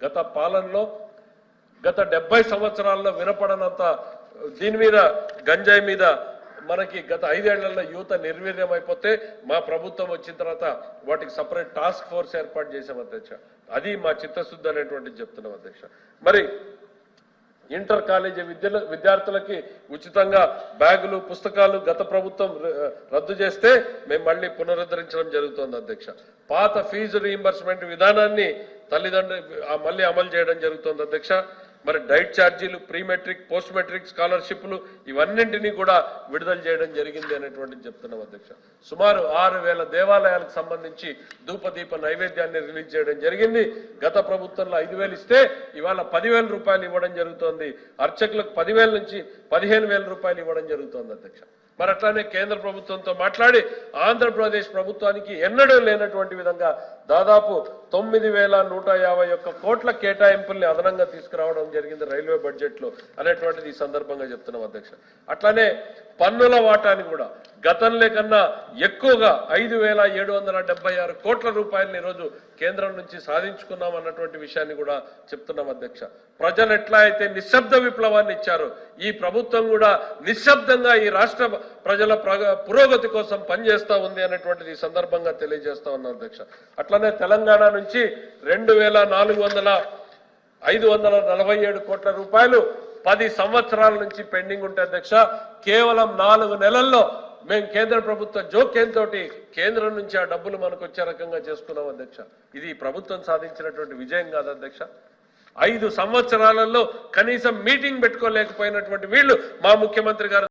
గత పాలనలో గత 70 సంవత్సరాల్లో వినపడనంత దీని మీద గంజాయి మీద మనకి గత 5 ఏళ్లలో యువత నిర్వీర్యం అయిపోతే మా ప్రభుత్వం వచ్చిన తర్వాత వాటికి సపరేట్ టాస్క్ ఫోర్స్ ఏర్పాటు చేశాం అధ్యక్ష. అది మా చిత్తశుద్ధి అనేటువంటిది చెప్తున్నాం అధ్యక్ష. మరి ఇంటర్ కాలేజీ విద్యార్థులకి ఉచితంగా బ్యాగులు పుస్తకాలు గత ప్రభుత్వం రద్దు చేస్తే మేము మళ్ళీ పునరుద్ధరించడం జరుగుతోంది అధ్యక్ష. పాత ఫీజు రీయింబర్స్మెంట్ విధానాన్ని తల్లిదండ్రులు మళ్ళీ అమలు చేయడం జరుగుతోంది అధ్యక్ష. మరి డైట్ ఛార్జీలు ప్రీ మెట్రిక్ పోస్ట్ మెట్రిక్ స్కాలర్షిప్లు ఇవన్నింటినీ కూడా విడుదల చేయడం జరిగింది అనేటువంటిది చెప్తున్నాం అధ్యక్ష. సుమారు 6000 దేవాలయాలకు సంబంధించి ధూపదీప నైవేద్యాన్ని రిలీజ్ చేయడం జరిగింది. గత ప్రభుత్వంలో 5000 ఇస్తే ఇవాళ 10,000 రూపాయలు ఇవ్వడం జరుగుతోంది. అర్చకులకు 10,000 నుంచి 15,000 రూపాయలు ఇవ్వడం జరుగుతోంది అధ్యక్ష. మరి అట్లానే కేంద్ర ప్రభుత్వంతో మాట్లాడి ఆంధ్రప్రదేశ్ ప్రభుత్వానికి ఎన్నడూ లేనటువంటి విధంగా దాదాపు 9,151 కోట్ల కేటాయింపుల్ని అదనంగా తీసుకురావడం జరిగింది రైల్వే బడ్జెట్ లో అనేటువంటిది ఈ సందర్భంగా చెప్తున్నాం అధ్యక్ష. అట్లానే పన్నుల వాటాని కూడా గతంలో కన్నా ఎక్కువగా 5,776 కోట్ల రూపాయలని ఈరోజు కేంద్రం నుంచి సాధించుకున్నాం అన్నటువంటి విషయాన్ని కూడా చెప్తున్నాం అధ్యక్ష. ప్రజలు ఎట్లా అయితే నిశ్శబ్ద విప్లవాన్ని ఇచ్చారో ఈ ప్రభుత్వం కూడా నిశ్శబ్దంగా ఈ రాష్ట్ర ప్రజల పురోగతి కోసం పనిచేస్తా ఉంది అనేటువంటిది ఈ సందర్భంగా తెలియజేస్తా ఉన్నాం అధ్యక్ష. అట్లనే తెలంగాణ నుంచి 2,547 కోట్ల రూపాయలు 10 సంవత్సరాల నుంచి పెండింగ్ ఉంటే అధ్యక్ష కేవలం 4 నెలల్లో మేము కేంద్ర ప్రభుత్వ జోక్యంతో కేంద్రం నుంచి ఆ డబ్బులు మనకు వచ్చే రకంగా చేసుకున్నాం అధ్యక్ష. ఇది ప్రభుత్వం సాధించినటువంటి విజయం కాదు అధ్యక్ష. 5 సంవత్సరాలలో కనీసం మీటింగ్ పెట్టుకోలేకపోయినటువంటి వీళ్ళు మా ముఖ్యమంత్రి గారు